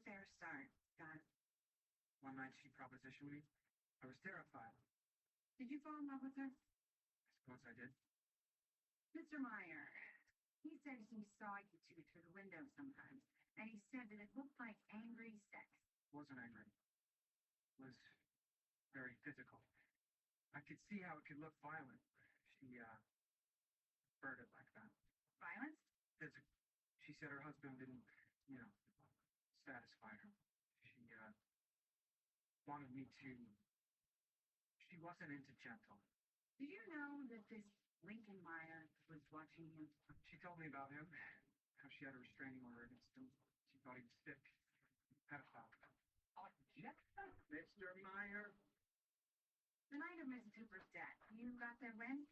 fair start, Scott. One night she propositioned me. I was terrified. Did you fall in love with her? I suppose I did. Mr. Meyer, he said he saw you two through the window sometimes, and he said that it looked like angry sex. Wasn't angry. It was very physical. I could see how it could look violent. She, preferred it like that. Violence? Physical. She said her husband didn't, you know, satisfy her. She, wanted me to... She wasn't into gentle. Did you know that this Lincoln Meyer was watching you? She told me about him, how she had a restraining order against him. She thought he was sick. Pedophile. Objection? Mr. Meyer? The night of Miss Cooper's death, you got there when?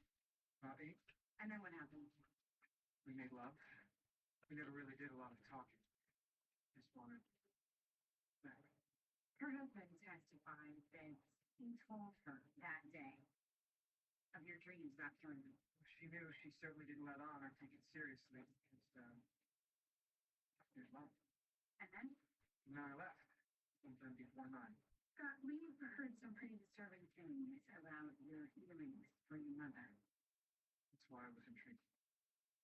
About 8. And then what happened? We made love. We never really did a lot of talking. Just wanted that. Her husband testified that he told her that day of your dreams about killing him. She knew she certainly didn't let on or take it seriously because, there's love. And then? And then I left. Sometime before 9. Scott, we've heard some pretty disturbing things about your feelings for your mother. That's why I was intrigued.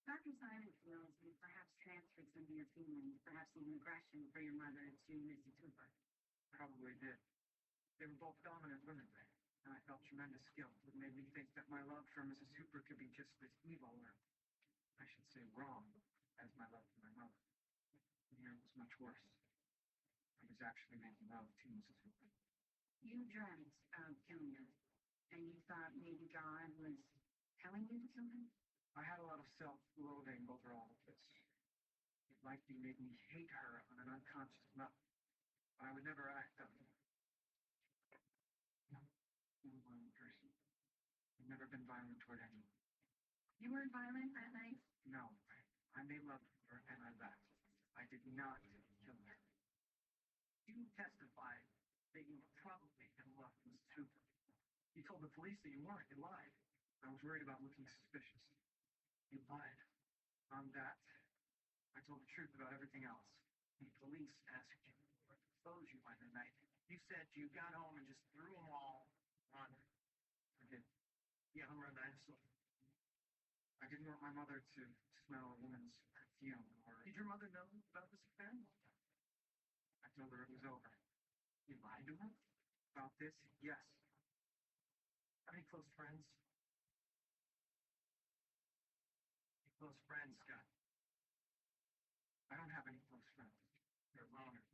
Dr. Simon feels you perhaps transferred some of your feelings, perhaps even aggression for your mother to Mrs. Cooper. Probably did. They were both dominant women, and I felt tremendous guilt. It made me think that my love for Mrs. Hooper could be just as evil, or I should say wrong, as my love for my mother. Here it was much worse. I was actually making love to Mrs. Hooper. You dreamt of killing her, and you thought maybe God was telling you to kill him? I had a lot of self-loathing over all of this. It likely made me hate her on an unconscious level. But I would never act on it. No, I'm a violent person. I've never been violent toward anyone. You weren't violent that night? No, I made love to her and I left. I did not kill her. You testified that you were probably in love with Mrs. Hooper. You told the police that you weren't. You lied. I was worried about looking suspicious. You lied. On that, I told the truth about everything else. The police asked you to expose you by the night. You said you got home and just threw them all on her. I did. You haven't read that story. I didn't want my mother to smell a woman's perfume or... Did your mother know about this affair? I told her it was over. You lied to her? About this? Yes. Have any close friends? Any close friends, Scott? I don't have any close friends. You're a loner.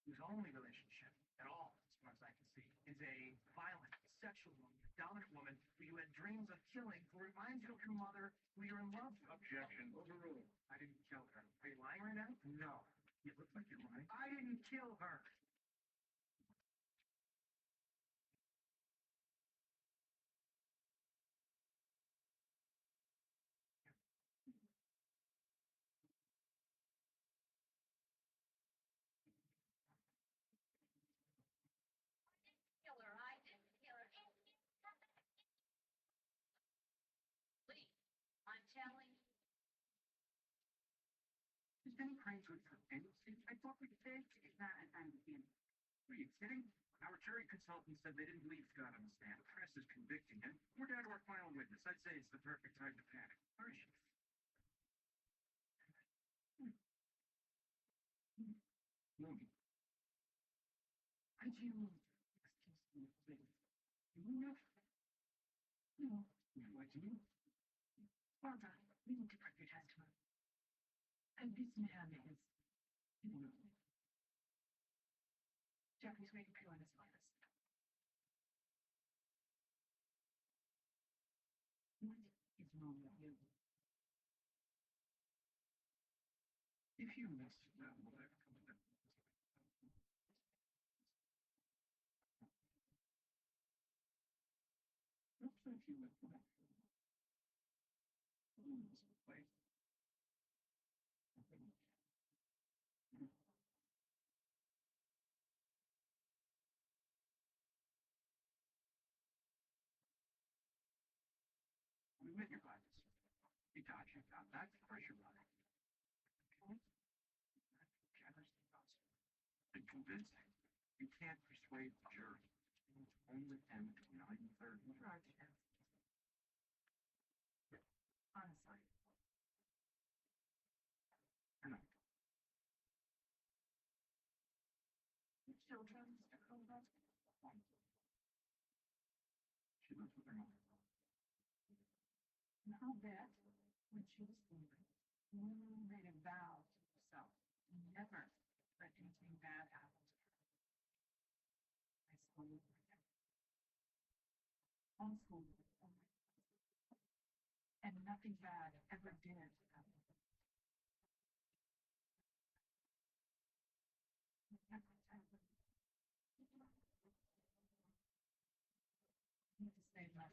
Whose only relationship at all, as far as I can see, is a violent, sexual woman, dominant woman who you had dreams of killing, who reminds you of your mother, who you're in love with. Objection. Overruled. I didn't kill her. Are you lying right now? No. You look like you're lying. I didn't kill her. I didn't kill her. Please, I'm telling you. Is any crimes with anything? I thought we did. It's not a time to begin. Are you kidding? Our jury consultant said they didn't believe Scott on the stand. The press is convicting him. We're down to our final witness. I'd say it's the perfect time to panic. Where is she? Movie. Could you excuse me, please? You know? No. What do you? Barbara, we need to prep your testimony. And this man is... Jeffrey's waiting for you on his office. What is wrong with you? If you miss that, will I come to that? Looks like you went back. Place. We met your glasses. You thought you got that pressure running. Okay. can't persuade the jury. It's only end at 9:30. What are the chances? Honestly. I know. Your children, Mr. Cooper? She lives with her mother. And I'll bet when she was born, you made a vow to yourself to never let anything bad happen to her. I schooled her. Homeschooled her. And nothing bad ever did happen. Need to say less.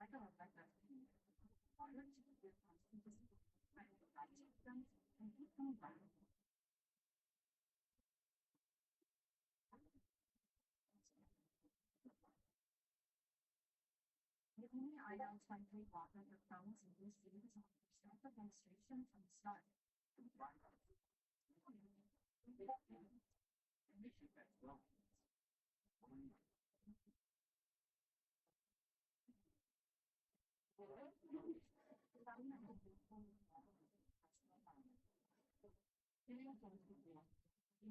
I don't like that. I heard you get on I took them and he come back. The only items when we walk on the phones and use these on self-administration from the start.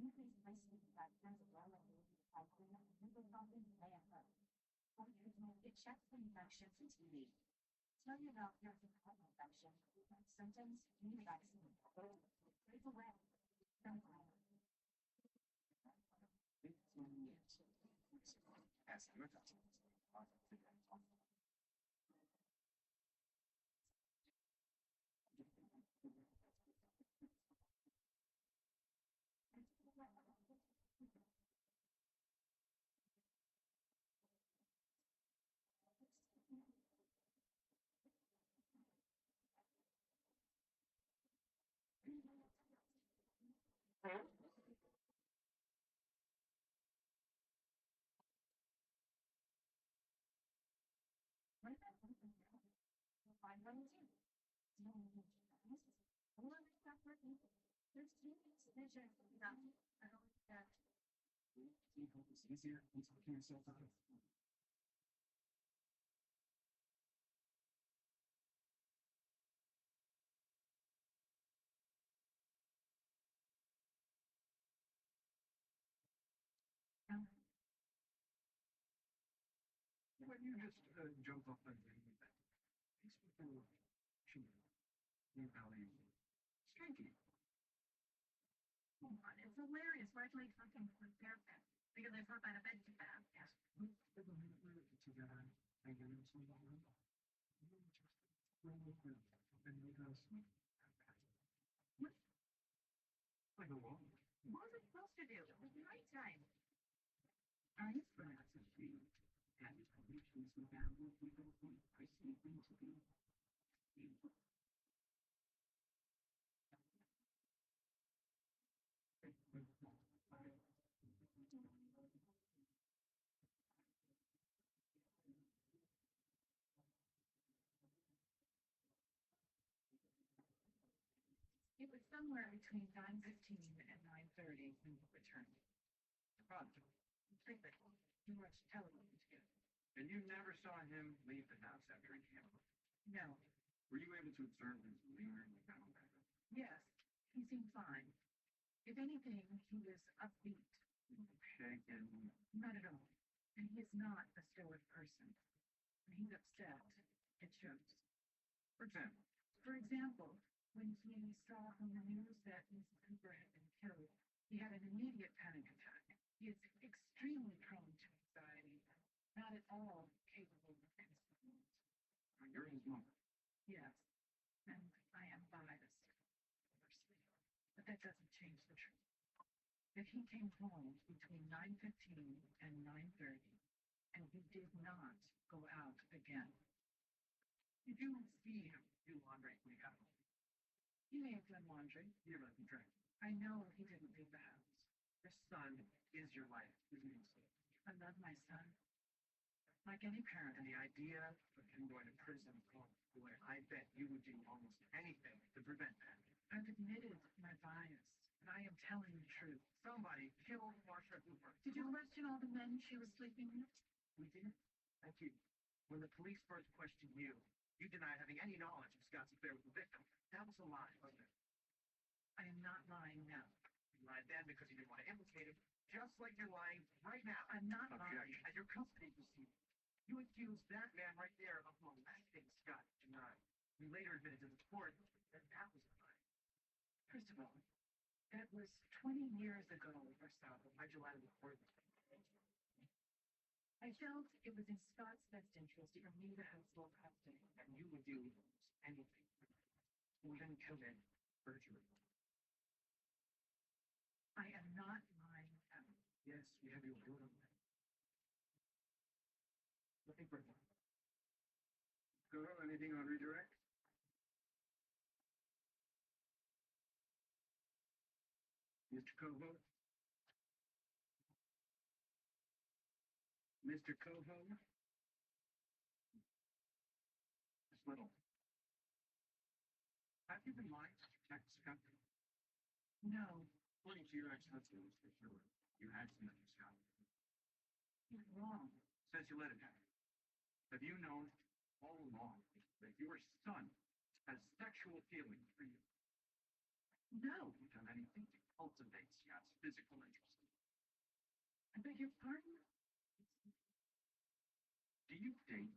Increase my sleep factors as well as it checks for infection fatigue. Tell your doctor if you have infection, symptoms, need a vaccine. It's away. Don't lie. Find one too. There's two vision. I don't like that. Do you hope it's easier when talking yourself out? When you just jump up and do that, these people should you value skanky. Come on, it's hilarious. Why do I fucking prepare that? Because I thought I'd bed too fast. Yes. Together, I get into the room. Like a wall. What was I supposed to do? It was nighttime. I used to have to be and solutions with valuable people who perceive them to be evil. It was somewhere between 9:15 and 9:30 when we returned. The problem. We watched television together. And you never saw him leave the house after he came home. No. Were you able to observe his demeanor when he got home? Yes, he seemed fine. If anything, he was upbeat. Shaken. Not at all. And he is not a stoic person. When he's upset, it shows. For example, When he saw on the news that Mrs. Cooper had been killed, he had an immediate panic attack. He is extremely prone to anxiety, not at all capable of concern. you're his mother. Yes, and I am biased, obviously, but that doesn't change the truth. If he came home between 9:15 and 9:30, and he did not go out again, Did you see him do laundry when he got home? he may have done laundry. He ever let him drink? I know he didn't leave the house. Your son is your life, isn't he? I love my son. Like any parent. And the idea of him going to prison, oh boy, I bet you would do almost anything to prevent that. I've admitted my bias, but I am telling the truth. Somebody killed Marsha Hooper. Did you question all the men she was sleeping with? We did. Thank you. When the police first questioned you, you denied having any knowledge of Scott's affair with the victim. That was a lie, wasn't it? I am not lying now. You lied then because you didn't want to implicate him, just like you're lying right now. I'm not lying. At your custody proceeding, you accused that man right there of molesting Scott Denied. You later admitted to the court that that was a lie. First of all, that was 20 years ago or so. Why'd you lie to the court? I felt it was in Scott's best interest for me to have full custody. And you would do anything, even commit perjury. I am not lying now. Yes, we have your word on that. Nothing further. Go, anything on redirect? Mr. Covo? Mr. Covo? Miss Little. Have you been lying to protect Scott? No, According to your ex-husband, Mr. Stewart, you had some of Scott. you're wrong. Since you let it happen, have you known all along that your son has sexual feelings for you? No, Have you done anything to cultivate Scott's physical interest? I beg your pardon? Do you date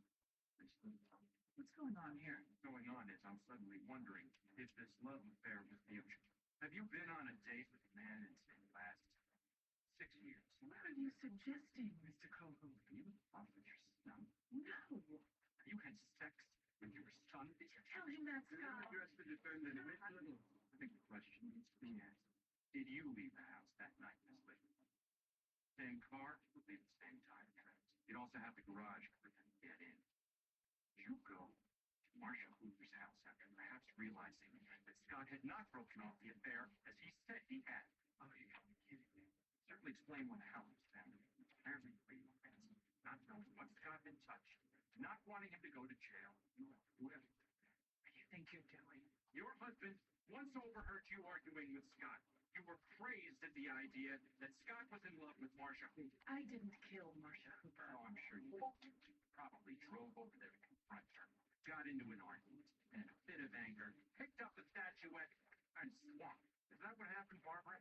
this little? What's going on here? Going on is I'm suddenly wondering if this love affair was mutual. Have you been on a date with a man in the last 6 years? What are you suggesting, Mr. Covo? Have you thought with your son? No. Have you had sex with your son? Tell him that's Scott. Address the defendant. I think the question needs to be asked. Did you leave the house that night, Miss Little? Same car would be the same time tracks. You'd also have the garage for them to get in. You go to Marsha Hooper's house after perhaps realizing that Scott had not broken off the affair as he said he had. Oh, you gotta be kidding me. Certainly explain what happened to them. Apparently, not knowing what Scott had touched, not wanting him to go to jail. Whoever. What do you think you're doing? Your husband once overheard you arguing with Scott. You were crazed at the idea that Scott was in love with Marsha Hooper. I didn't kill Marsha Hooper. Oh, I'm sure you probably drove over there to confront her, got into an argument, and in a fit of anger, picked up the statuette and swung. Is that what happened, Barbara?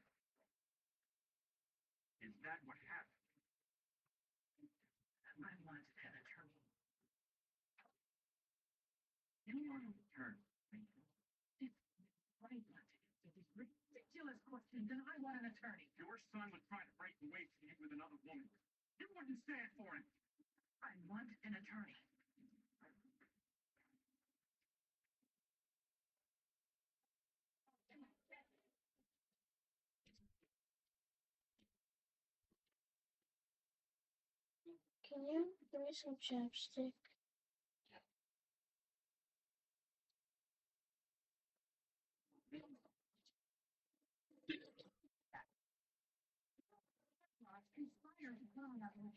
Is that what happened? I want an attorney. You want an attorney? It's what I want to answer these ridiculous questions, and I want an attorney. Your son was trying to break away from you with another woman. You wouldn't stand for him. I want an attorney. Can you give me some chapstick? Conspired to kill another.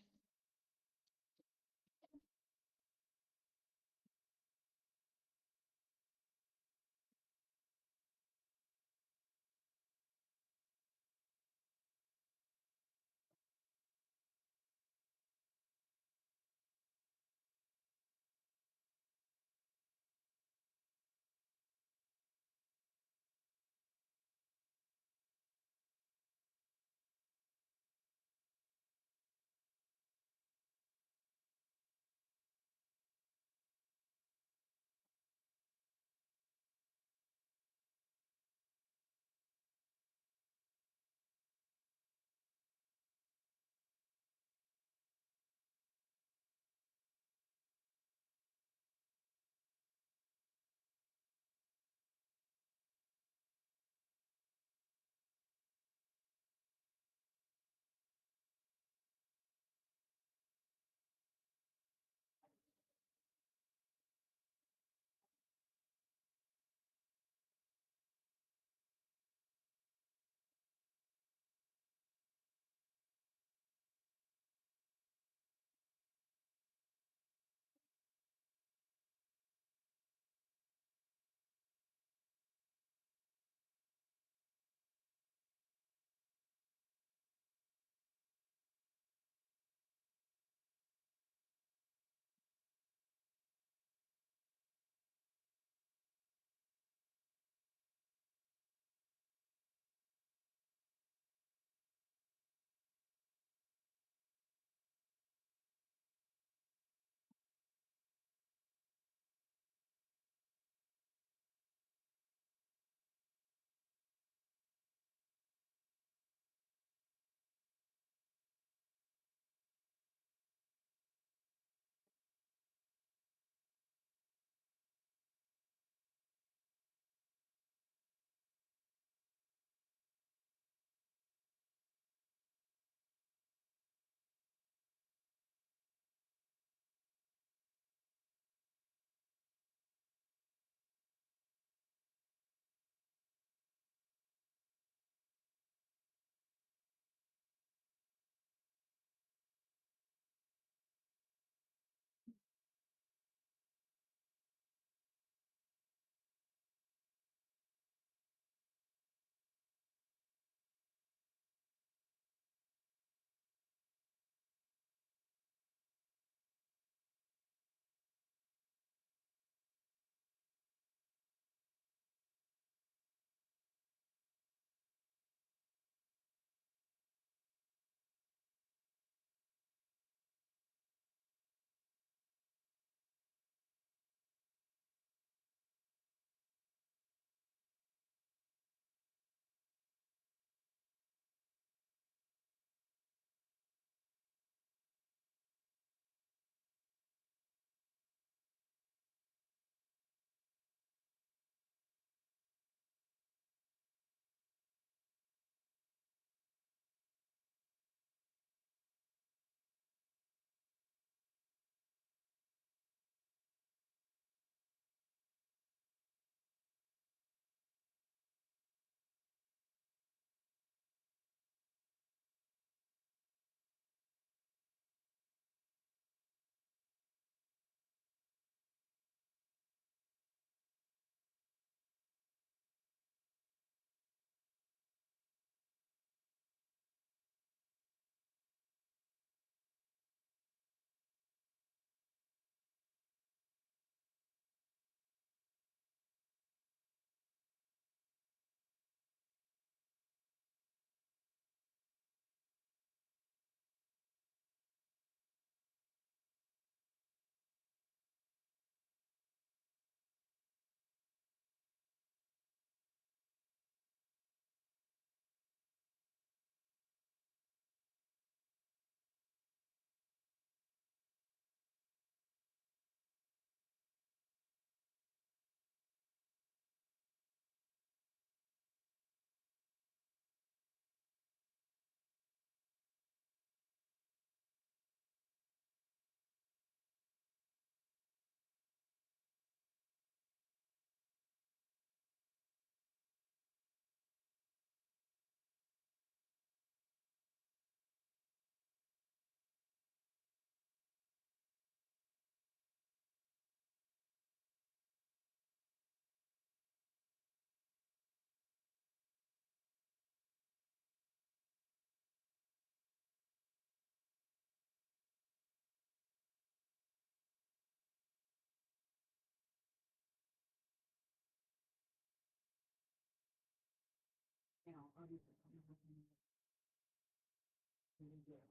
Next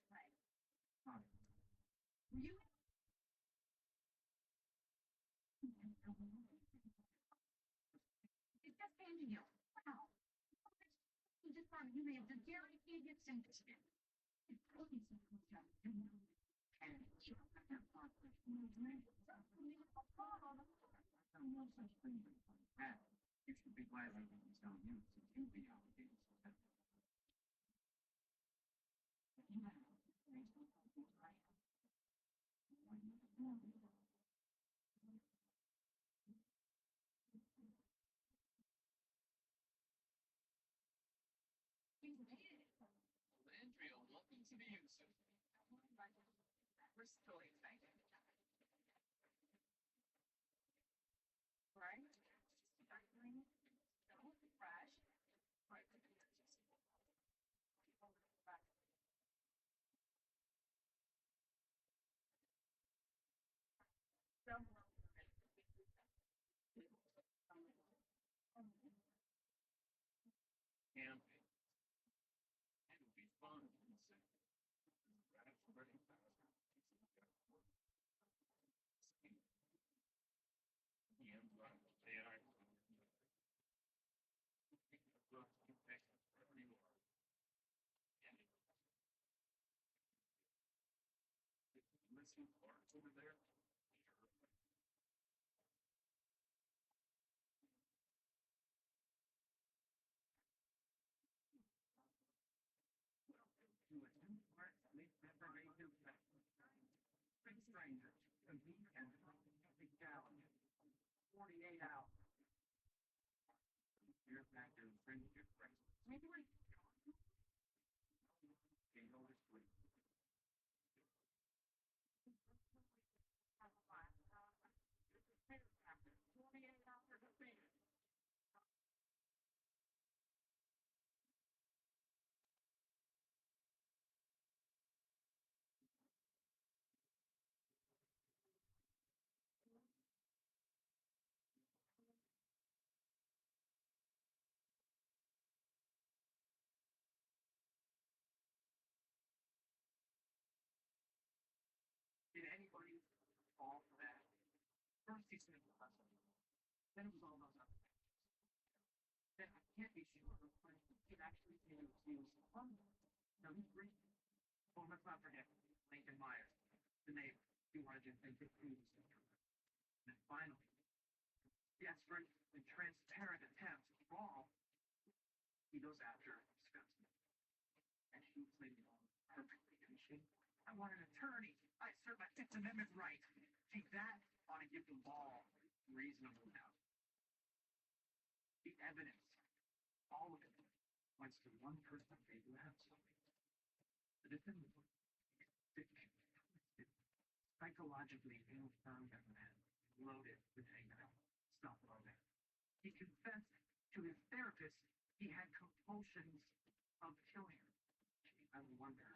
slide. Hi. Were you? It's just handing you. Wow. You just thought you may have just guaranteed your sympathy. It's really so cool job. And you don't have that part of No such thing as that. You should be glad I didn't tell you since you'll be obligated to that. Andrea, welcome to the use. We're still excited. Right? Sparkling, so fresh. Right. So, Camping. It'll be fun. That's pretty fast. Yeah, right. They are. Listen, parts over there. To a two-part sleep deprivation Big stranger, compete and the gallon. 48 hours. reasonable husband. Then it was all those other things. Then I can't be sure, but it actually is humble. Now he's breathing. Oh, let's not forget Lincoln Myers, the neighbor. He wanted to think it through. And finally, desperate and transparent attempts at all, he goes after Spencer. And she played it all perfectly, didn't she? I want an attorney. I assert my Fifth Amendment right. See, that ought to give the law reasonable doubt. The evidence, all of it, points to one person they have something. The defendant, sick, twisted, psychologically infirm young man, loaded with anger, stuff like that. He confessed to his therapist he had compulsions of killing her. I wonder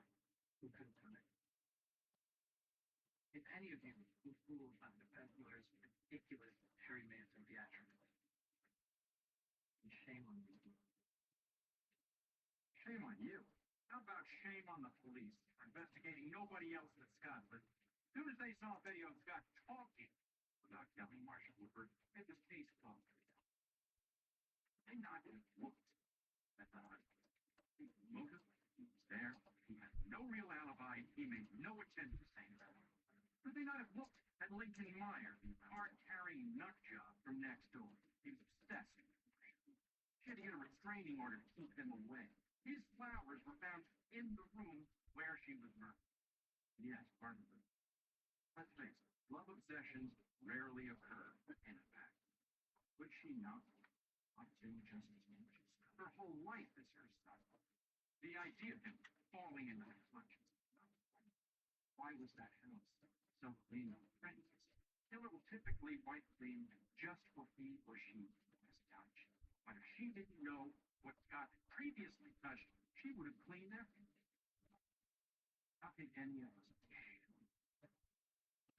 who could have done it. If any of you who fooled on defense lawyers ridiculous Harry Manson theatrically, shame on you. Shame on you. How about shame on the police for investigating nobody else but Scott? But as soon as they saw a video of Scott talking without telling Marshall Woodward, they had this case closed. They not have looked at the husband. He was motive, he was there, he had no real alibi, he made no attempt to say that. Could they not have looked at Lincoln Myers, the card-carrying nut job from next door? He was obsessed with Marshall. She had to get a restraining order to keep him away. His flowers were found in the room where she was murdered. Yes, part of it. Let's face it, love obsessions rarely occur in a pack. Would she not want to just as much as her whole life is her son? The idea of him falling into her clutches. Why was that house so clean and friendless? Killer will typically wipe clean just for he or she has touched. But if she didn't know what Scott had previously touched, she would have cleaned everything. How can any of us assume?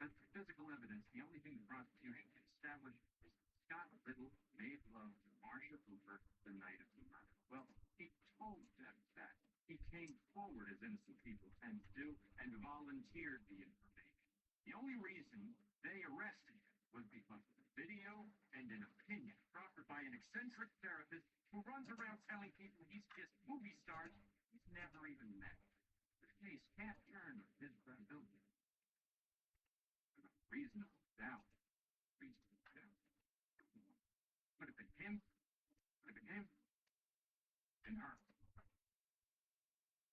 But for physical evidence, the only thing the prosecution can establish is Scott Little made love to Marcia Hooper the night of the murder. Well, he told them that. He came forward, as innocent people tend to do, and volunteered the information. The only reason they arrested him was because of the video and an opinion proffered by an eccentric therapist who runs around telling people he's kissed movie stars he's never even met. This case can't turn on his credibility. Reasonable doubt. Reasonable doubt. Could have been him. Could have been him. And her.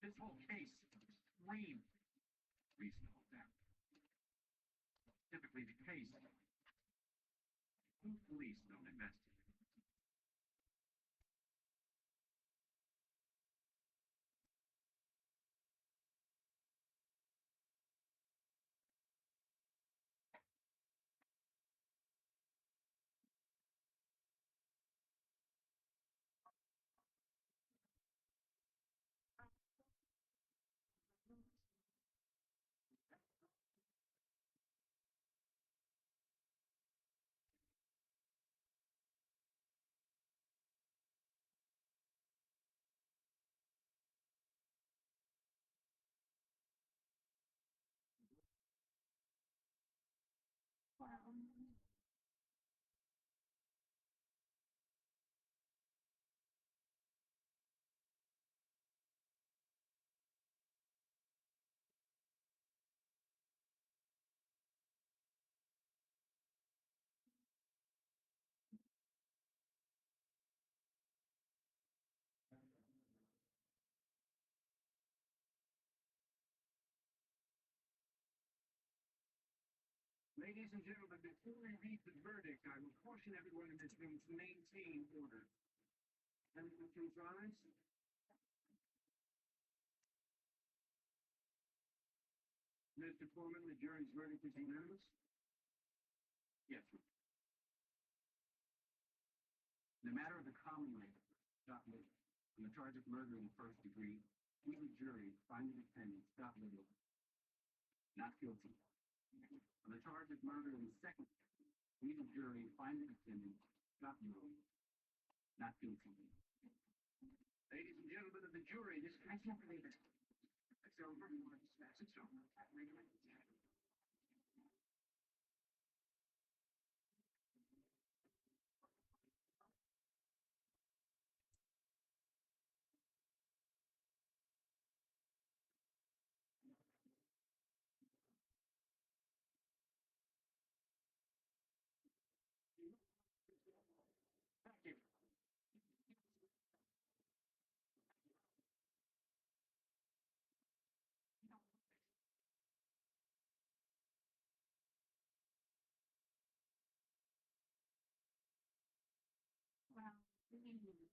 This whole case screams reasonable doubt. Typically the case. Who police don't investigate? Ladies and gentlemen, before we read the verdict, I will caution everyone in this room to maintain order. Anyone please rise? Mr. Foreman, the jury's verdict is unanimous? Yes, sir. In the matter of the common rape, Scott Little, on the charge of murder in the first degree, we, the jury, find the defendant, Scott Little, not guilty. On the charge of murder in the second degree, we, the jury, find the defendant, Scott Little, not guilty. Ladies and gentlemen of the jury, this I can't believe it. It's over. You want to dismiss it? It's over.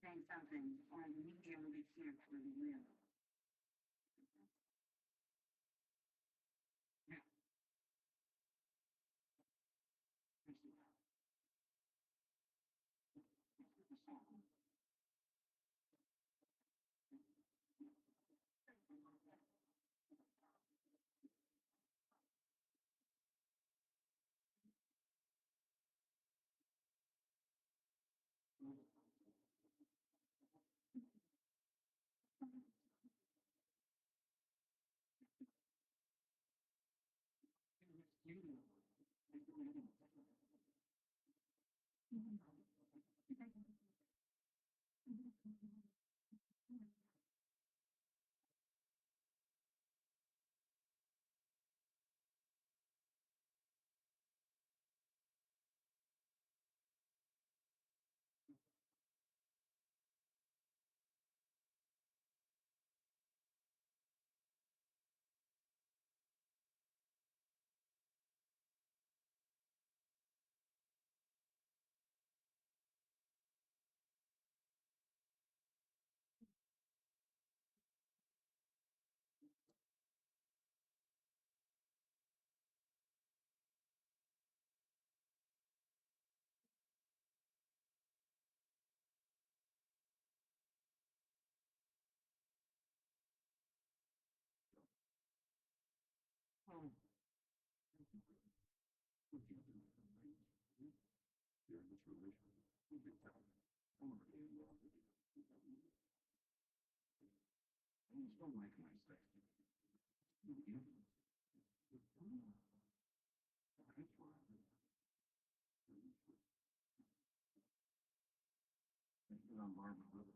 saying something, or the media will be here for the real. Yeah. Oh. Don't like my stuff. On Barbara River.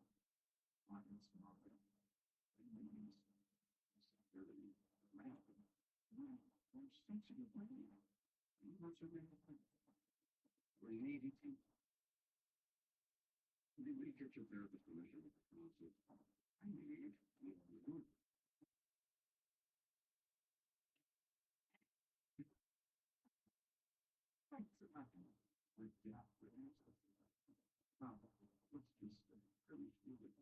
On this market. What do you need? Did we get your therapist permission? I need. Thanks for nothing. Yeah. Let's just really feel it.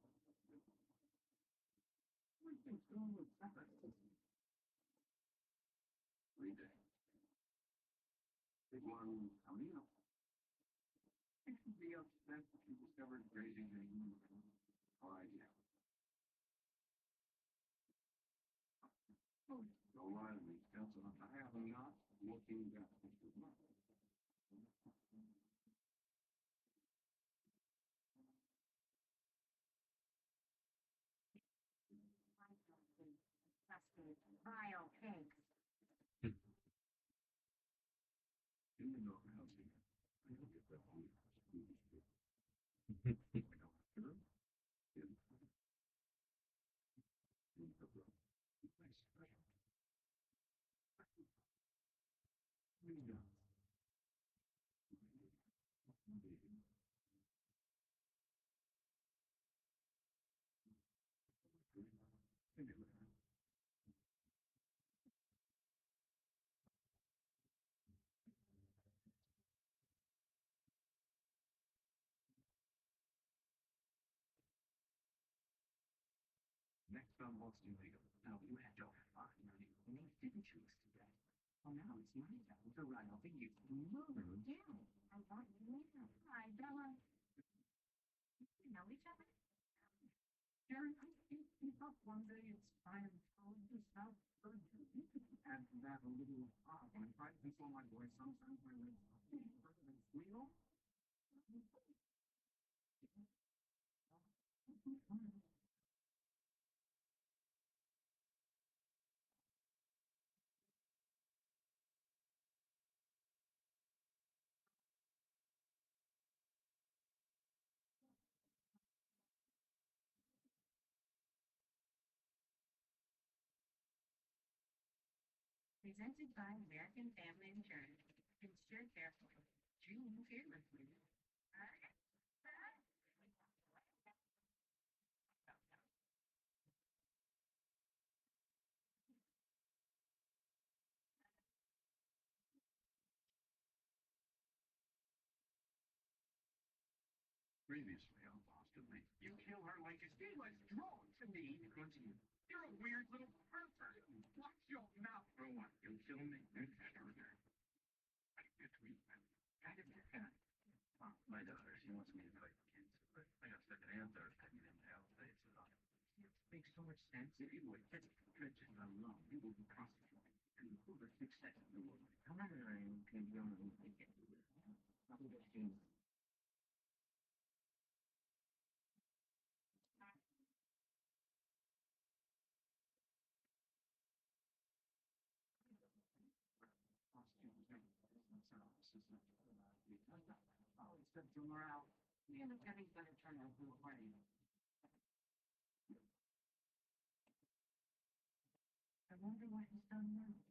Everything's going with that. 3 days. Big one, how many of them? It should be upset if you discovered grazing game. All right, yeah. Oh, don't lie to me, Council. I have not looking back. Vile pigs. You know housing. I don't get that one. Sure. Yeah. Nice. Yeah. Next on what's new legal. Now you had to have fun. You didn't choose today. Well, now it's my time to run over you. Mother. Yeah, I want you. Hi, Bella. You know each other? Sharon, I think up one day it's fine and told this out good. And that a little when I try to control my voice, sometimes my lips squeal. Presented by American Family Insurance. Insure carefully. Dream fearlessly. Previously on Boston League. kill her like you did. Was drawn to me because you're a weird little pervert. Watch your mouth grow up. You'll kill me. Extraordinary. I get to eat them. I didn't get my daughter, she wants me to fight the kids, but I got second and third opinion in the house. It makes so much sense. If you would catch stretches alone, you will be prosecuted. And who the success in the world? However, I can be on the way to get to it. I would have seen. Oh, it's good for morale. We end up getting better turnout for the party. I wonder what he's done now.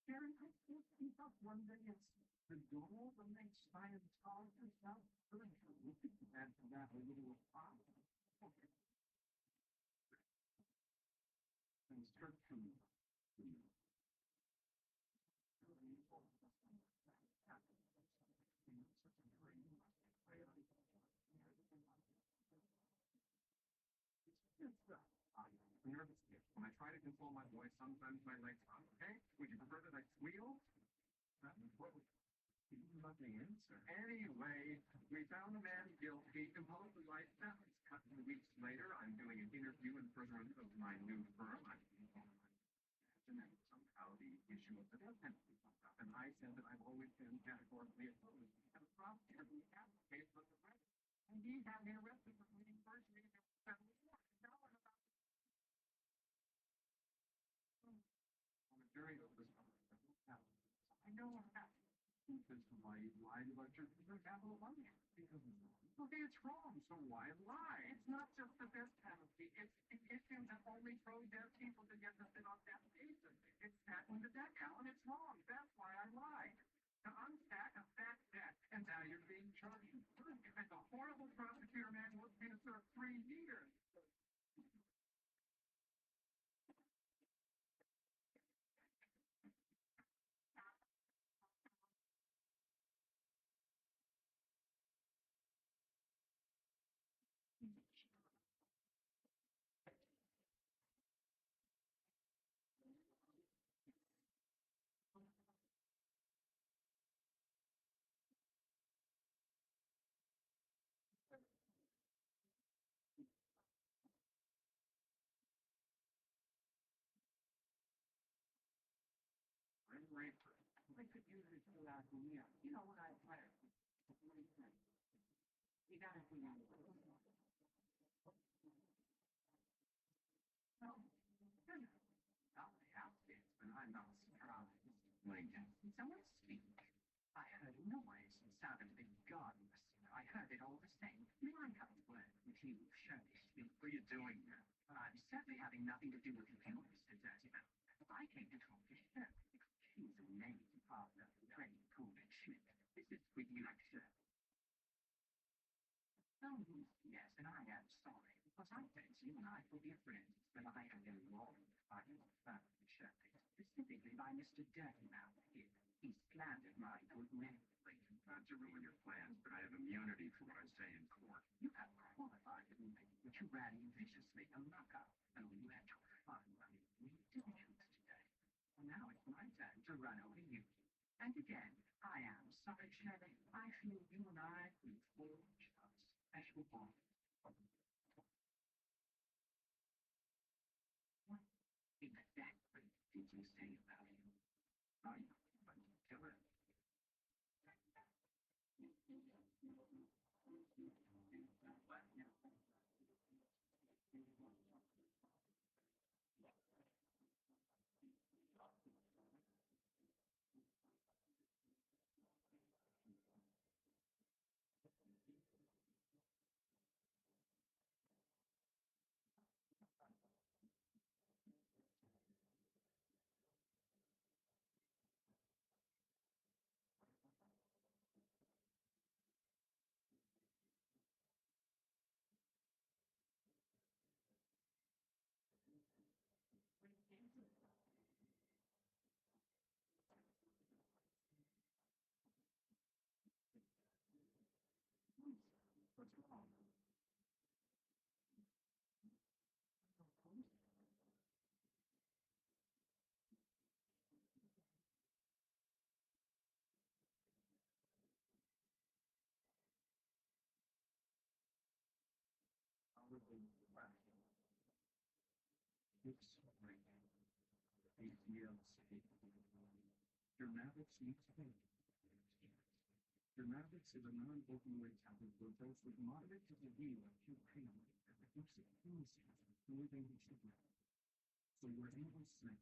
Sharon, I can't keep up one day. It's the door, the next night of the car, it's not good. And for that, a little fun. And start to. Nervous. When I try to control my voice, sometimes my legs hop. Okay? Would you prefer that I squeal? What would not the answer. Anyway, we found the man guilty, imposed the life sentence. A couple of weeks later, I'm doing an interview in furtherance of my new firm. And then somehow the issue of the death penalty comes up. And I said that I've always been categorically opposed. And the prosecutor who advocates for the right. And he had me arrested for committing perjury and federal war. Now I'm about to. On a jury of this I know what happened. Because why you lied about your capital money? Because okay, it's wrong. So why lie? It's not just the death penalty. It's the issue that only pro death people can get to sit on death cases. It's stacking the deck, Alan. It's wrong. That's why I lied. To unstack a fat debt, and now you're being charged. And the horrible prosecutor man wants me to serve 3 years. I'm raper. I could use it to last a year. You know what I play? You gotta be on no. Not the outfits, but I'm not surprised. Wait, did someone speak? I heard a noise and sounded a bit godless. I heard it all the same. May I have a word with you, Shirley? What are you doing here? I'm certainly having nothing to do with you, Mr. Dirtyman. I came to talk to Shirley because she's a amazing partner, trained, cool, and Schmidt. This is with you, sir. Oh, yes, and I am sorry, because I fancy you and I will be friends, but I have been wronged by your family, Shirley, specifically by Mr. Dirtymouth here. He slandered my good name. Not to ruin your plans, but I have immunity for what I say in court. You have qualified immunity, but you ran viciously a lockout, and when you had your fun running diligence today. Well, now it's my turn to run over you. And again, I am sorry, Shirley. I feel you and I will forge a special bond. What exactly did you say about him? Are you going to kill her? DLC. Dramatics meets pain. Dramatics is a non-opioid tablet for those with moderate to severe acute pain that reduces fluency more than we should know. So we're able to say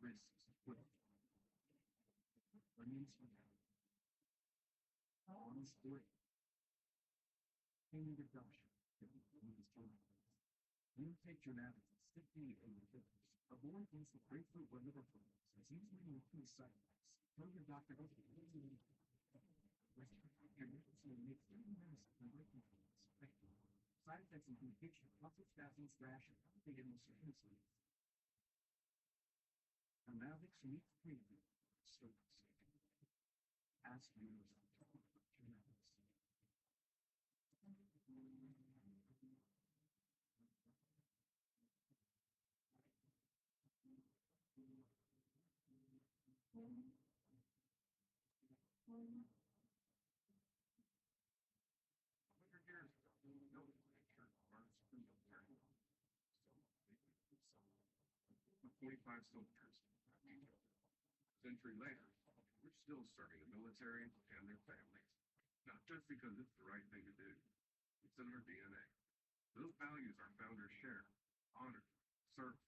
risks with onions for on split pain reduction. When you take dramatics, stick the inhibitors. Avoid things with grapefruit or liver flavors, as usually include side effects. Tell your doctor about the your medicine makes any medicine and breaking things. Side effects include itching, muscle spasms, rash, and elevated muscle. Dramatics meets preview. Service. Ask you dramatics. Years ago, no picture burns from the very with 45 soldiers. A century later, we're still serving the military and their families. Not just because it's the right thing to do. It's in our DNA. Those values our founders shared. Honor, service,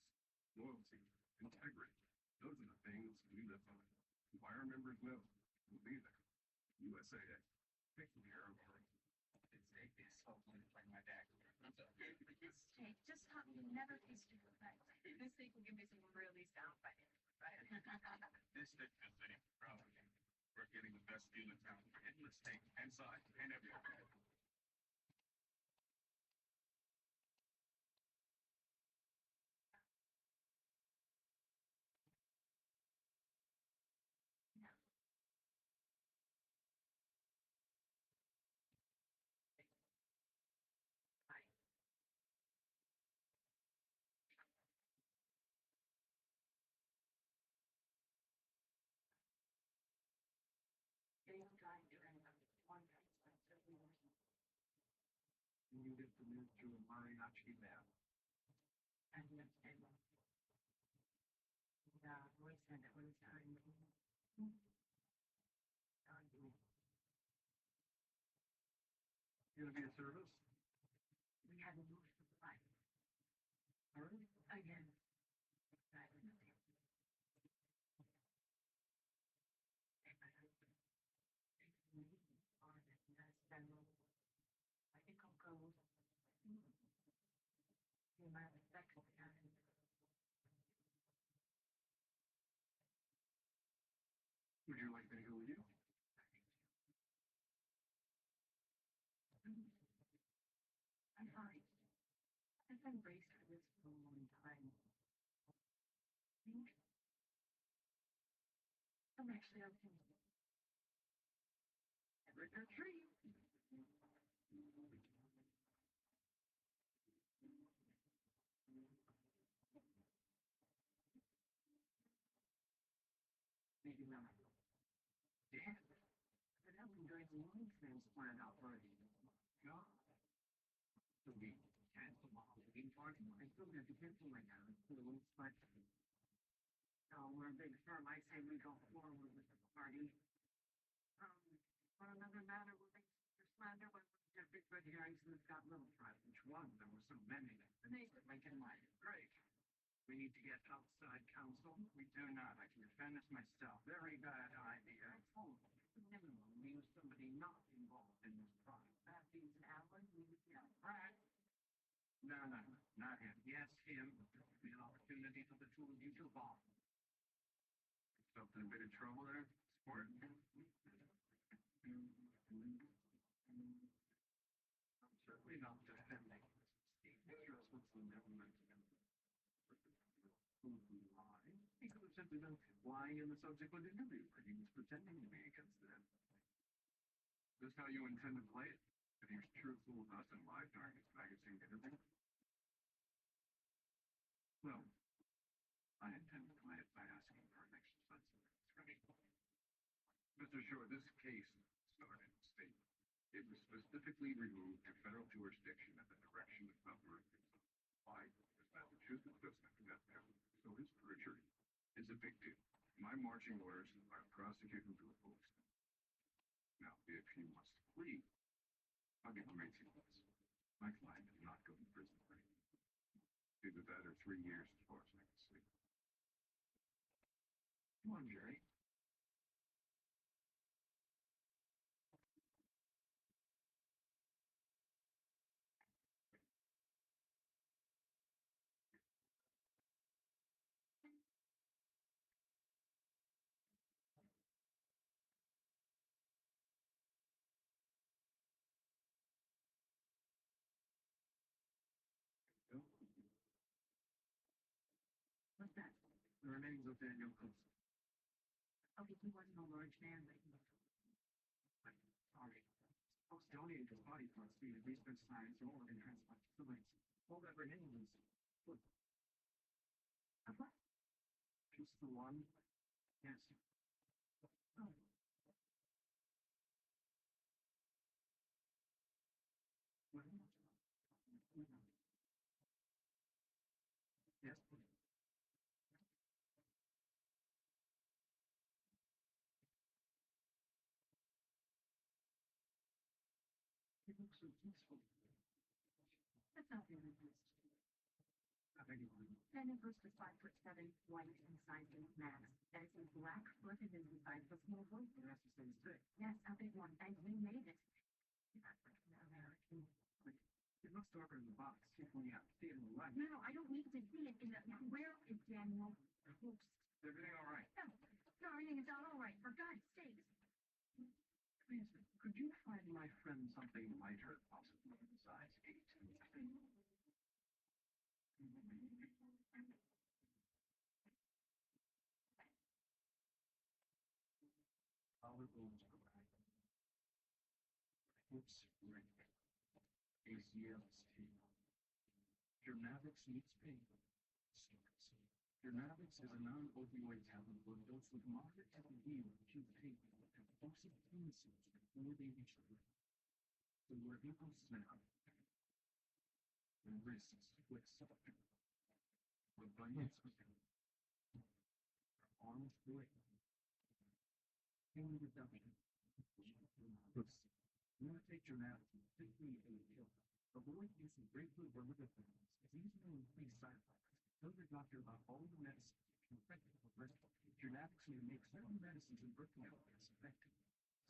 loyalty, integrity. Those are the things we live by. Why our members know we'll be there. USAA. Pick the air of our it's hopefully like my dad. Hey, just help me never taste your effect. This thing will give me some really sound bites, right? This is the city, probably. We're getting the best deal in town for endless steak and side and everything. They've tried doing one thing, so we were. You get to move to a mariachi band. And yes, they will. Yeah, we said it was time. You gonna be a service? We had to move the fight Alright. again. Exactly. On it, that's general. I think I'll go. You might respect what we have. Would you like me to go with you? I'm fine. I've been braced for this for a long time. I think I'm actually okay. Every tree. Maybe not. Dad, but I've been doing a lung transplant already. God. So we cancel my Halloween party. I still got to cancel right now. It's a little spicy. No, we're a big firm. I say we go forward with the party. On another matter, we're being slander when we have big red herrings and it's got little fries. Which one? There were so many. And they were making life great. We need to get outside counsel. We do not. I can defend this myself. Very bad idea. Oh, minimum means somebody not involved in this crime. That means Alan, Right. No, not him. Yes, him. There'll be an opportunity for the two of you to bond. Something a bit of trouble there, sport. I'm certainly not defending the interest with the government. Why? He could have simply been lying in the subsequent interview where he was pretending to be against them. Is this how you intend to play it? If he was truthful with us and lied during his magazine interview? Well, I intend to play it by asking for an exercise of restraint. Mr. Shore, this case started in state. It was specifically removed to federal jurisdiction at the direction of Governor. Why? Because Massachusetts doesn't have that power. So his my marching orders are to prosecute him to a full extent. Now, if he wants to plead, I'll give him 18 months. My client did not go to prison for anything. Either that or 3 years as far as I can see. Come on, Jerry. Go. What's that? The remains of Daniel Coulson. Okay, he wasn't a large man, but he was. I'm sorry. Folks donated his body parts to the research science or organ transplant facilities. All that remains is what? What? Just the one? Yes. Oh. What? Yes, please. It looks so peaceful. That's not very nice. I beg your pardon. Daniel Bruce was 5'7", white and sizing max. As a black foot and his size was small voice. It has to stay sick. Yes, a big one, and we made it. African American. It looks darker in the box. When you have to see it in the light. No, I don't need to see it in the. Where is Daniel Bruce? Is everything all right? No, everything is all right. For God's sakes. Please, could you find my friend something lighter, possibly in size 8? Collarbones crack. Hips break. ACLs heal. Dramatics needs pain. Starts. Dramatics is a non-opioid tablet for adults with moderate to severe acute pain and forcing pain symptoms before they reach the brain. So where people snap, and wrists twist, the bunions open, arms break, pain reduction. You want to take Dramatics, particularly a pill. Avoid using grapefruit or liver things, as these may increase side effects. Tell your doctor about all the medicines you can effective for breast. Dramatics may make certain medicines and birth control less effective.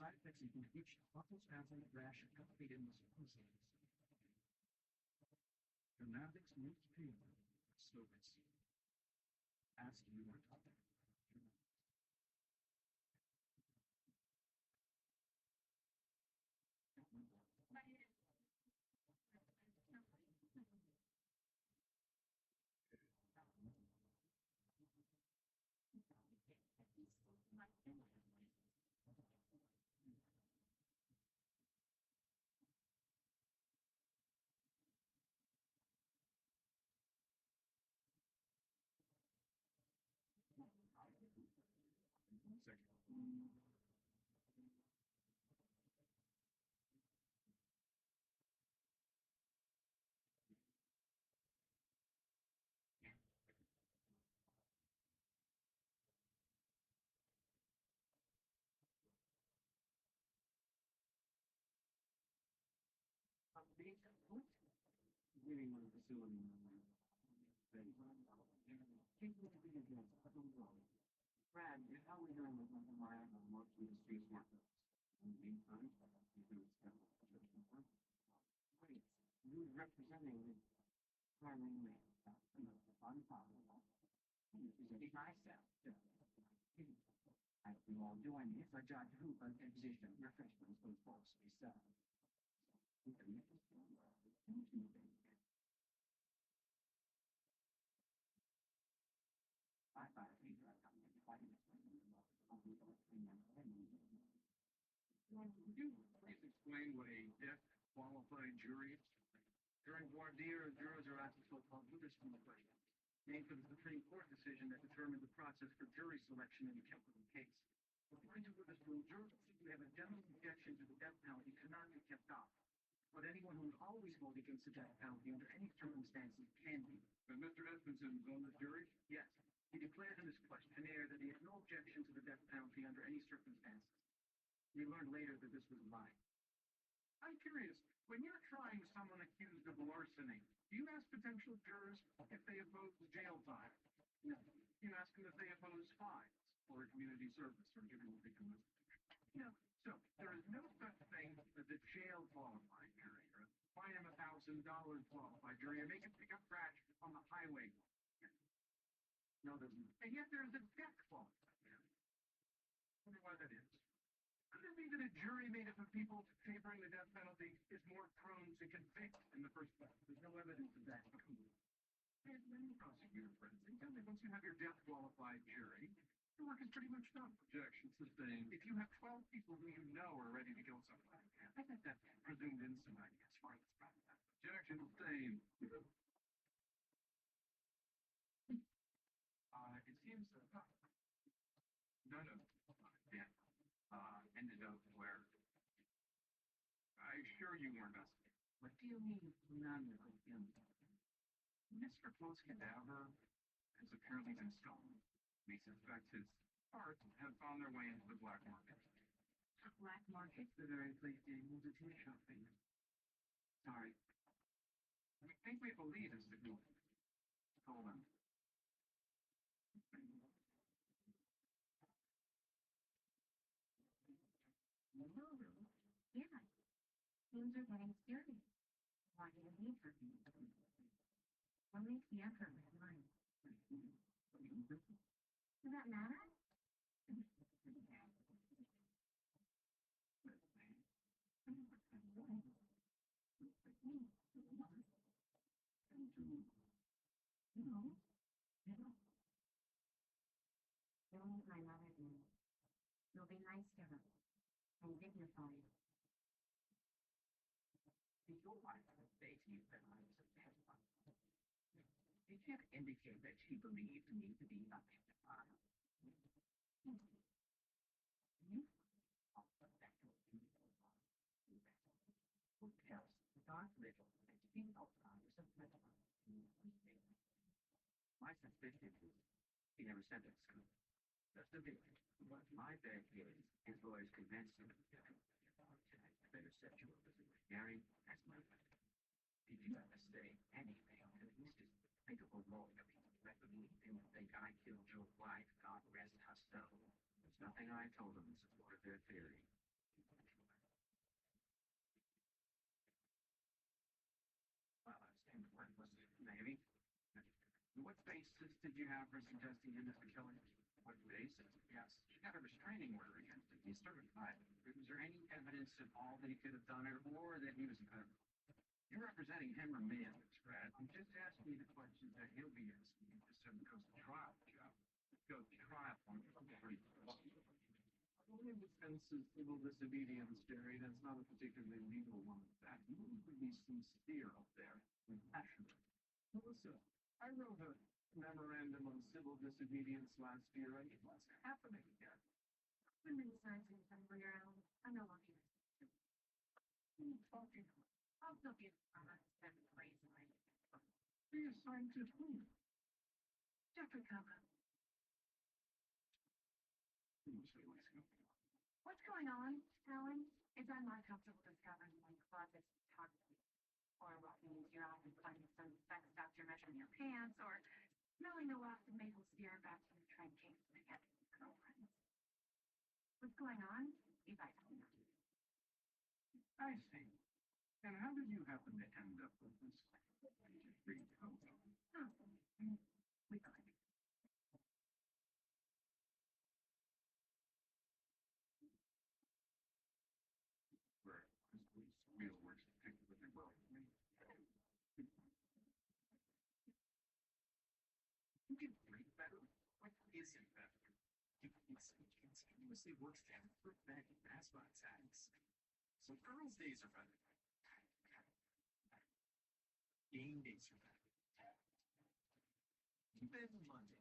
Side effects include itch, muscle spasm, rash, and complicated muscle pulsations. Dramatics needs pain. So it's ask your doctor. Second. Meeting with the facility. Brad, how are we doing with Uncle Ryan on mostly the street workers? In the meantime, you do Wait, you're representing the Carmen man. Representing myself. I will all join me if I judge who an exhibition refreshments was supposed to be served. Would you please explain what a deaf qualified jury is? During voir dire, jurors are asked a so-called judicial question, named for the Supreme Court decision that determined the process for jury selection in a capital case. According to Witherspoon, jurors who have a general objection to the death penalty cannot be kept off, but anyone who would always vote against the death penalty under any circumstances can be. And Mr. Edmondson was on this jury? Yes, he declared declared in his questionnaire that he had no objection to the death penalty under any circumstances. We learned later that this was a lie. I'm curious, when you're trying someone accused of larceny, do you ask potential jurors if they oppose jail time? No. You ask them if they oppose fines or community service or given what they can listen to. No. So there is no such thing as a jail qualified jury or a fine him $1,000 qualified jury or make him pick up trash on the highway. No, there's not. And yet there's a death qualified jury. I wonder why that is. Could it be that a jury made up of people favoring the death penalty is more prone to convict in the first place? There's no evidence of that. And then prosecutor friends, they tell me once you have your death qualified jury, your work is pretty much done. Objection sustained. If you have 12 people who you know are ready to kill someone, I think that's presumed innocent as far as it's practiced. Objection sustained. It seems that none of them ended up where I assure you were investigating. What do you mean none of them? Mr. Flo's cadaver has apparently been stolen. We suspect his parts have found their way into the black market. The black market? The very place the multitude shopping. Sorry. We think we believe it's the group. Hold on. Yeah. Things are getting serious. Why do you need her? What makes the effort with mine? Does that matter? No. You'll meet my mother then. You'll be nice to her and dignified. Did your wife say to you that I was a pedophile? Did she ever indicate that she believed me to be a pedophile? You also that who tells the dark little that female fathers of pedophile. My suspicion is he never said that to school. Just a bit. But my bet is his lawyers convinced him I better set you up as a Gary, that's my bet. Did you ever say anything? At least just think of a lawyer. Let me think I killed your wife. God rest her soul. There's nothing I told them in support of their theory. Well, I understand the word was maybe. What basis did you have for suggesting him as the killer? What basis? Yes, she got a restraining order against him. He's certified. Was there any evidence at all that he could have done it or that he was a pedophile? You're representing him or me in this, Brad. I'm just asking you the questions that he'll be asking you just so it goes to trial, Joe. Go to trial on the only defense is civil disobedience, Jerry. That's not a particularly legal one. That you would be sincere up there and passionate. Melissa, I wrote a memorandum on civil disobedience last year, and what's happening here? I'm in science somewhere else. I know what you're saying. Who are you talking about? I'll still be honest and crazy. Reassigned to whom? Jeffrey Coker. What's going on, Alan? Is I'm not comfortable discovering my closet's toxic, or walking into your office finding some sex doctor measuring your pants, or smelling the waft of maple syrup after the train came from the girlfriends. What's going on? You guys don't know. I see. And how did you happen to end up with this? Oh, we got it. Where his wheel works particularly well for me. You can breathe better. What isn't better? You continuously works to prevent asthma attacks. So girls' days are better. Game days are better. Even Monday.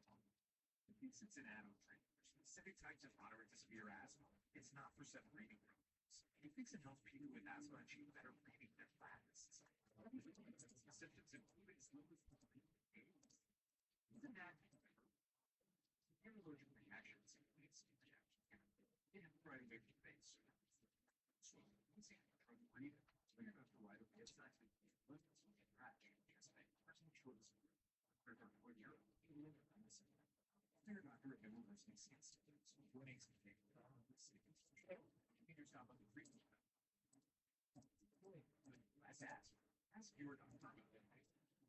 It thinks it's an atom drink. For specific types of moderate to severe asthma, it's not for separating problems. He thinks it helps people with asthma achieve better breathing than fast. Symptoms include as low as 3 days. Isn't that allergic reactions. It's right in your face. So, let's see. Read it. So you're going to write it. It's not to be limits with the trash. Just make personal choice. They're not going to limit on this. They're not going to limit this instance. So what makes it take you yourself on the free stuff. Let's ask your doctor.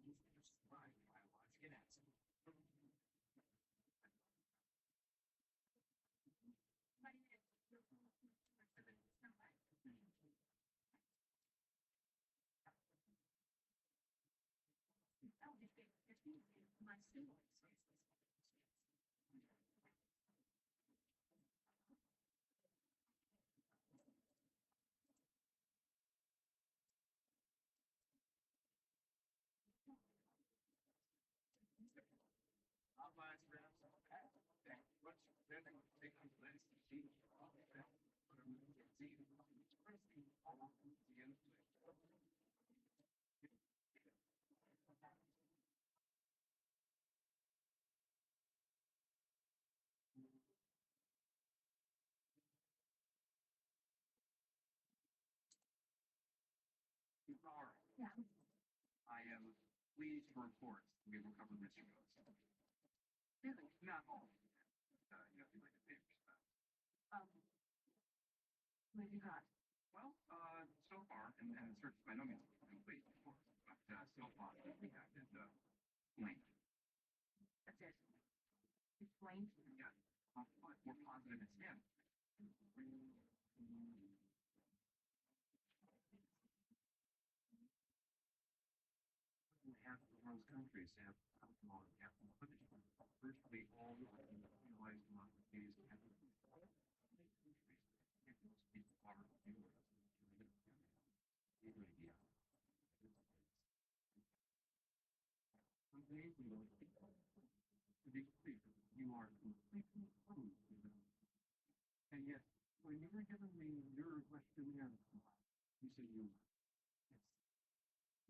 You just find biologic and acid. My students. Outlines perhaps. What's then taking place to see all right. Yeah. I am pleased to report we have recovered Mr. Ghost. Really? Not all. You have to like the papers. What have you got? Well, so far, and the search by no means complete, of course, but so far we have is Lane. That's it. Explain. Yeah, more positive it's him. Half of the world's countries have alcohol and half of the virtually all legalized democracies have most people are to be clear, you are completely approved. And yet, when you were giving me your questionnaire, you said you it's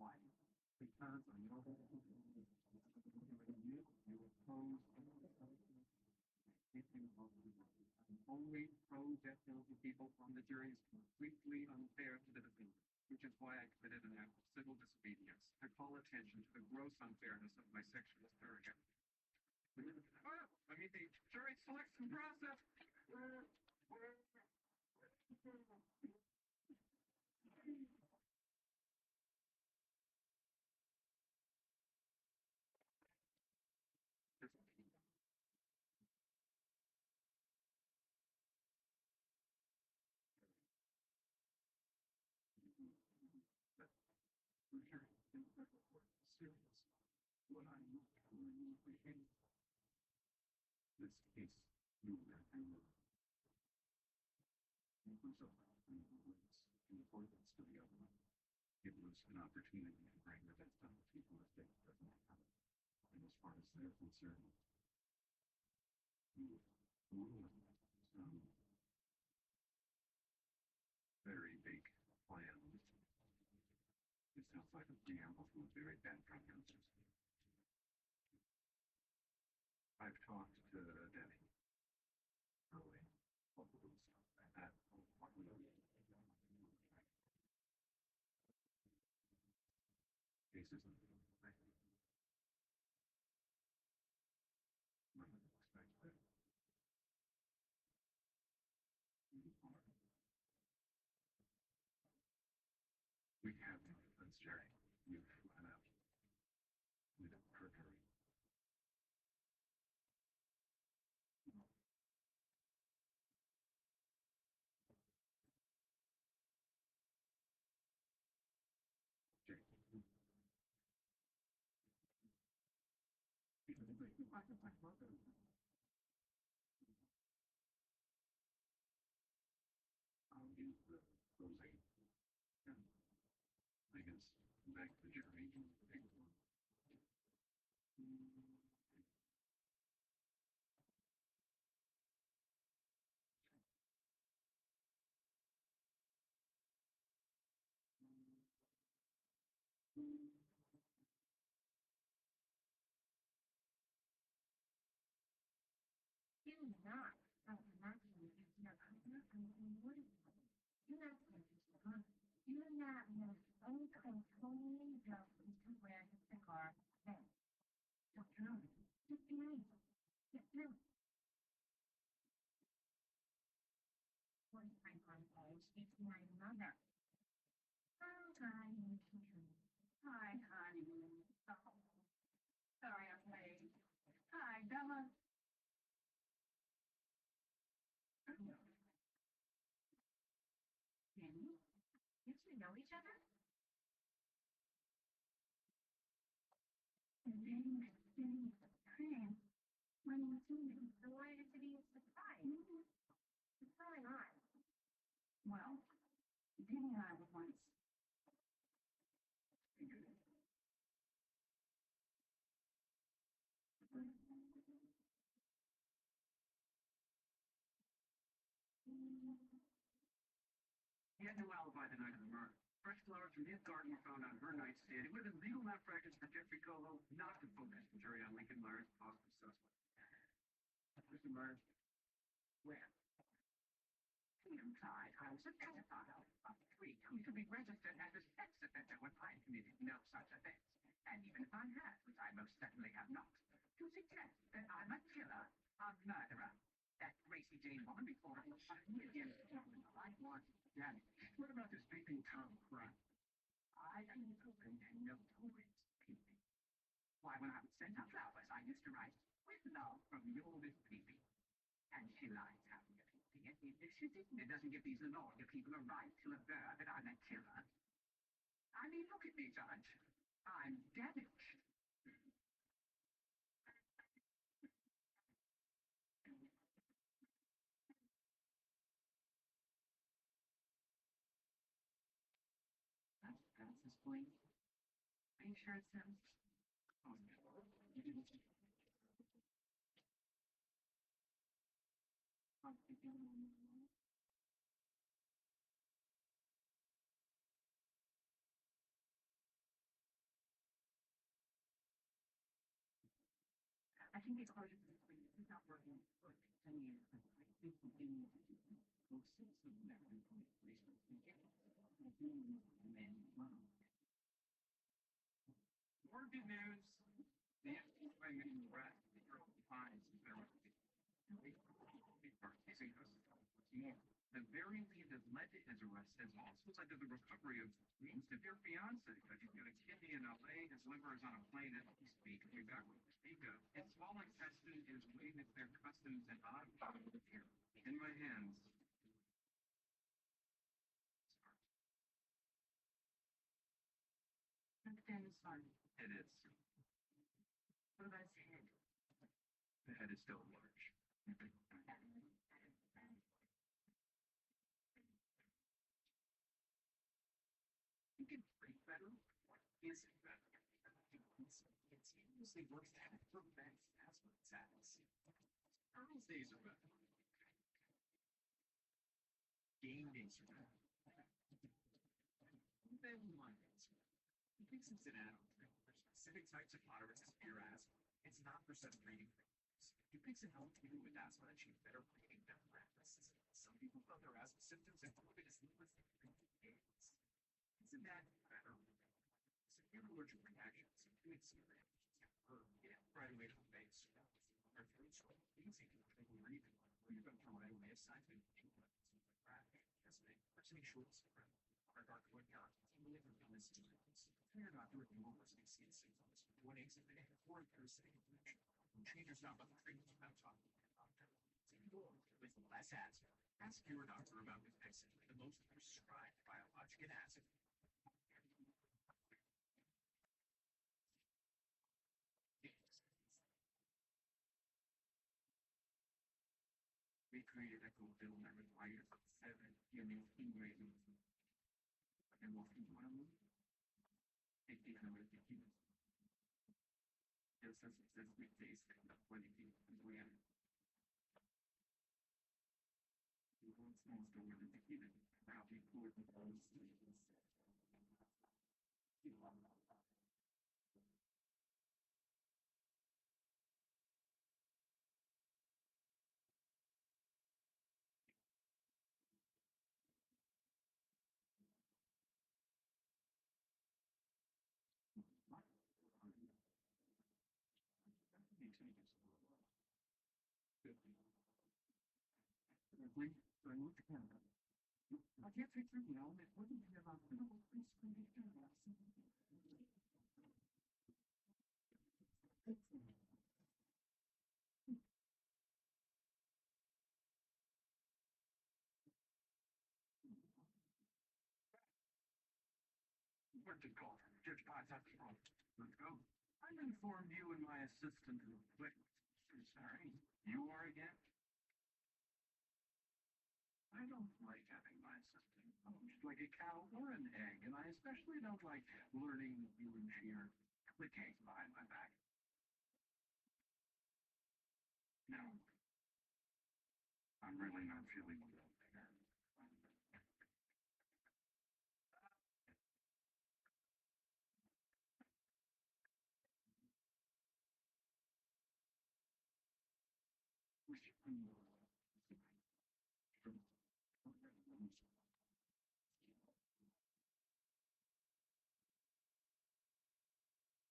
why? Because I know that you oppose only pro-death penalty people from the jury is completely unfair to the defendant, which is why I committed an act of civil disobedience to call attention to the gross unfairness of my sexual surrogate. I mean, the jury selection process. Serious. What I truly appreciate this case, you and importance to the other. It was an opportunity to bring the best out of people if they doesn't have it. And as far as they're concerned, some very big plans. It sounds like a preamble to a very bad prognosis. I've talked to Denny early. That cases we have no defense, Jerry. You've flat out. We don't perjury. Jerry. I'll use the closing. I guess back to Jerry. not. Naturally, you're what is it? You're not huh? You're not uncontrollably drunk to where his cigar then. Just true. Just nice. Just true. One time on page, it's my mother. Oh, hi, hi, honey. Oh, sorry I'm late. Hi, Bella. Penny, you two know each other? Penny, Prince. When you see me, so why is it be a surprise? What's going on? Well, Penny and I were once. He had no alibi the night of the murder. Fresh flowers from his garden were found on her nightstand. It would have been legal malpractice for Jeffrey Coho not to focus the jury on Lincoln Myers' possible suspect. Mr. Myers, where? He implied I was a pedophile, a freak who should be registered as a sex offender when I committed no such offense. And even if I had, which I most certainly have not, to suggest that I'm a killer, a murderer, that Gracie Jane woman before I was again, I want damage. What about this peeping Tom crime? I ain't open and no toys peeping. Why, when I would send her flowers, I used to write, with love from your Miss Peeping. And she lies having a peeping, and if she didn't, it doesn't give these lawyer people a right to aver that I'm a killer. I mean, look at me, Judge. I'm damaged. That's his point. Are you sure it's him? Oh, you didn't see. I think it's closure to this week. It's not working for 10 years. I think we can go six of them and research and get men mom. More good news. The FTC by making the rest of the girl defines the federal facing us. What's more, the very lead that led to his arrest has also led to the recovery of most of your fiance. But he's got a kidney in LA, his liver is on a plane as we speak, way back with Speaker. His small intestine is waiting at their customs and autopsy here in my hands. Understand is fun. It is. What about his head? The head is still large. You can breathe better. Is it better? It usually works to have prevent asthma attacks. Early days are better. Game days are better. Then Mondays are better. He thinks it's an add-on. There's specific types of moderate to severe asthma. It's not for some breathing things. He thinks it helps people with asthma achieve better breathing than practice. Some people felt their asthma symptoms improved as little as 3 days. Isn't that better? Severe allergic reactions, including serious get right away from the base. Our throat swell, easy to trouble breathing, or you're going to throw right away aside from England. Yesterday, person shorts our dark going on. Tingling from illness to illness. Tell your doctor if you will listen to see symptoms. One exit day, or if you're sitting in connection. Change your stop on the treatment without talking to your doctor. With less acid, ask your doctor about this medicine, the most prescribed biologic acid. We created a code that requires 7 unique ingredients. And what you want to move? 1,800 kilos. Just as it says, we taste the quality and brand. You want small store with the tequila. Now we pour the whole sleeves. and Wilt Chamberlain. I can't picture now, it wouldn't be about little preschool girls. Where'd it go? Judge Potts at the front. Let's go. I've informed you and my assistant of witnesses. Sorry, you are again? I don't like having my assistant poached like a cow or an egg, and I especially don't like learning that you and she are clicking behind my back. No, I'm really not feeling well there.